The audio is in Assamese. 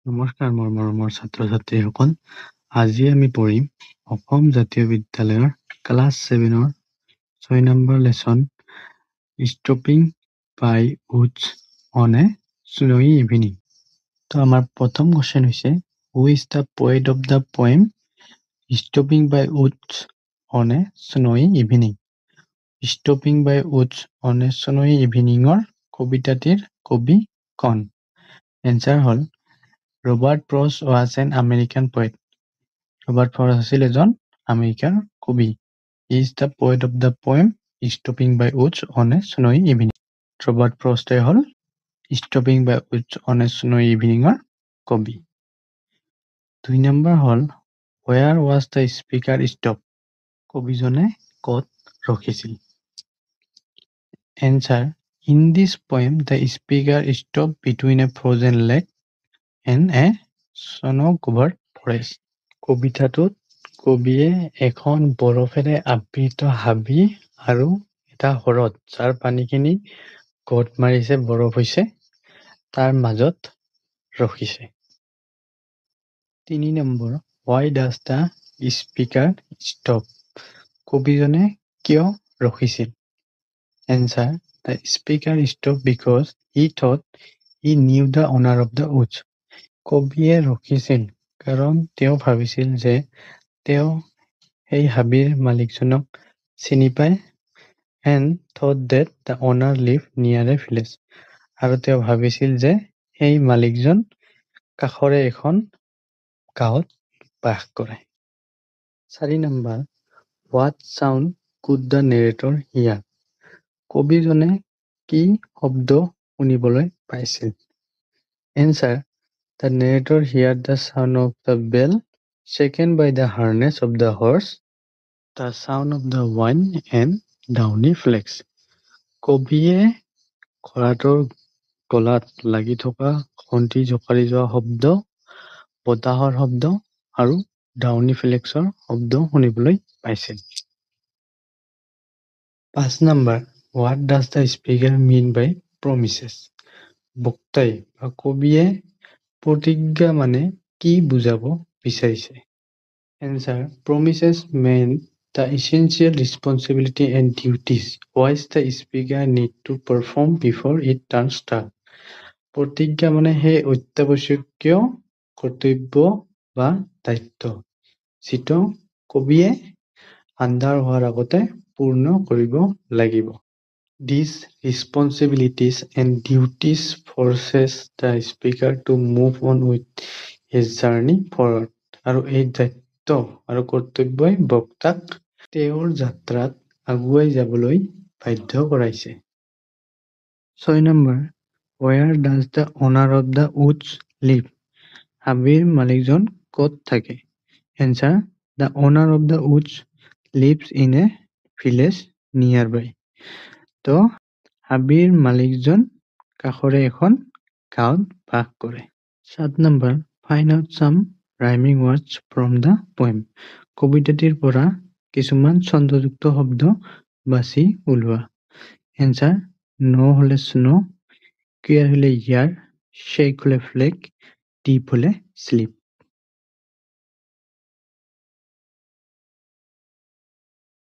নমস্কাৰ মোৰ মৰমৰ ছাত্ৰ-ছাত্ৰীসকল। আজি আমি পঢ়িম অসম জাতীয় বিদ্যালয়ৰ ক্লাছ 7ৰ 6 নম্বৰ lesson stopping by Woods on a snowy evening. তো আমাৰ প্ৰথম কোৱেশ্চন হৈছে who is the poet of the poem stopping by Woods on a snowy evening. ষ্টপিং বাই উডছ অন এ স্নোwy ইভিনিঙৰ কবিতাটিৰ কবি কোন? এনসাৰ হ'ল Robert Frost was an American poet. Robert Frost আছিল এজন আমেৰিকাৰ কবি। He is the poet of the poem Stopping by Woods on a Snowy Evening. Robert ফ্ৰষ্টে হ'ল Stopping by Woods on a Snowy Eveningৰ কবি। 2 নম্বৰ হ'ল Where was the speaker stopped? কবিজনে ক'ত ৰখিছিল? Answer In this poem the speaker stopped between a frozen lake and a snow-covered forest. কবিতাটোত কবিয়ে এখন বৰফেৰে আবৃত হাবি আৰু এটা হ্ৰদ যাৰ পানীখিনি গত মাৰিছে বৰফ হৈছে তাৰ মাজত ৰখিছে। 3 number Why does the speaker stop? কবিজনে কিয় ৰখিছিল? Answer The speaker stopped because he thought he knew the owner of the woods. কবিয়ে ৰখিছিল কাৰণ তেওঁ ভাবিছিল যে তেওঁ এই হাবিৰ মালিকজনক চিনি পায় and thought that the owner lived near a village. আৰু তেওঁ ভাবিছিল যে এই মালিকজন কাষৰে এখন গাঁৱত বাস কৰে। 4 number What sound could the narrator hear? কবিজনে কি শব্দ শুনিবলৈ পাইছিল? Answer The narrator heard the sound of the bell shaken by the harness of the horse, the sound of the wind and downy flakes. কবিয়ে ঘোঁৰাটোৰ গলাত লাগি থকা ঘণ্টি জোকাৰি যোৱা শব্দ, বতাহৰ শব্দ আৰু ডাউনি ফ্লেক্সৰ শব্দ শুনিবলৈ পাইছিল। 5 number What does the speaker mean by promises? বক্তাই বা কবিয়ে প্ৰতিজ্ঞা মানে কি বুজাব বিচাৰিছে? Answer Promises mean the essential responsibility and duties which the speaker need to perform before it turns dark. প্ৰতিজ্ঞা মানে সেই অত্যাৱশ্যকীয় কৰ্তব্য বা দায়িত্ব যিটো কবিয়ে আন্ধাৰ হোৱাৰ আগতে পূৰ্ণ কৰিব লাগিব। These responsibilities and duties forces the speaker to move on with his journey forward. আৰু এই দায়িত্ব আৰু কৰ্তব্যই বক্তাক তেওঁৰ যাত্ৰাত আগুৱাই যাবলৈ বাধ্য কৰাইছে। 6 number Where does the owner of the woods live? হাবিৰ মালিকজন ক'ত থাকে? Answer The owner of the woods lives in a village nearby. তো হাবিৰ মালিকজন কাষৰে এখন গাঁৱত বাস কৰে। 7 number Find out some rhyming words from the poem. কবিতাটিৰ পৰা কিছুমান ছন্দযুক্ত শব্দ বাছি উলিওৱা। Answer No হলে snow, queer হলে year, shake হলে flake, deep হলে sleep.